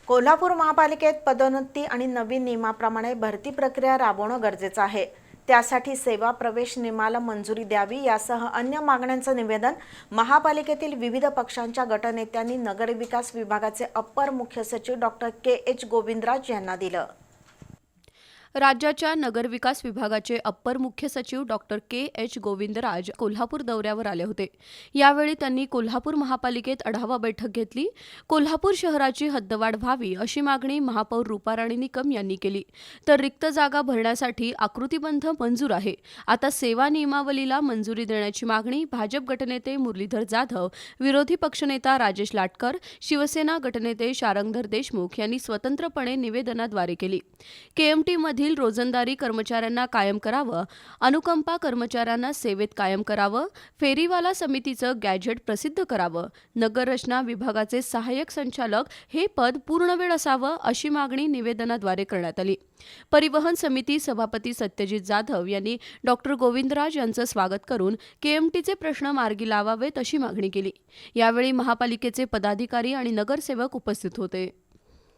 कोल्हापूर महापालिकेत पदोन्नती आणि नवीन नियमाप्रमाणे भरती प्रक्रिया राबवणं गरजेचं आहे। त्यासाठी सेवा प्रवेश नियमाला मंजुरी द्यावी यासह अन्य मागण्यांचं निवेदन महापालिकेतील विविध पक्षांच्या गटनेत्यांनी नगरविकास विभागाचे अप्पर मुख्य सचिव डॉक्टर के.एच. गोविंदराज यांना दिलं। राज्याच्या नगरविकास विभागाचे अप्पर मुख्य सचिव डॉक्टर के.एच. गोविंदराज कोल्हापूर दौऱ्यावर आले होते। यावेळी त्यांनी कोल्हापूर महापालिकेत आढावा बैठक घेतली। कोल्हापूर शहराची हद्दवाढ व्हावी अशी मागणी महापौर रूपाराणी निकम यांनी केली। तर रिक्त जागा भरण्यासाठी आकृतीबंध मंजूर आहे। आता सेवा नियमावलीला मंजुरी देण्याची मागणी भाजप गटनेते मुरलीधर जाधव, विरोधी पक्षनेता राजेश लाटकर, शिवसेना गटनेते शारंगधर देशमुख यांनी स्वतंत्रपणे निवेदनाद्वारे केली। केएमटी मधील रोजंदारी कर्मचाऱ्यांना कायम करावं, अनुकंपा कर्मचाऱ्यांना सेवेत कायम करावं, फेरीवाला समितीचं गॅजेट प्रसिद्ध करावं, नगररचना विभागाचे सहाय्यक संचालक हे पद पूर्णवेळ असावं अशी मागणी निवेदनाद्वारे करण्यात आली। परिवहन समिती सभापती सत्यजित जाधव यांनी डॉक्टर गोविंदराज यांचं स्वागत करून केएमटीचे प्रश्न मार्गी लावावेत अशी मागणी केली। यावेळी महापालिकेचे पदाधिकारी आणि नगरसेवक उपस्थित होते।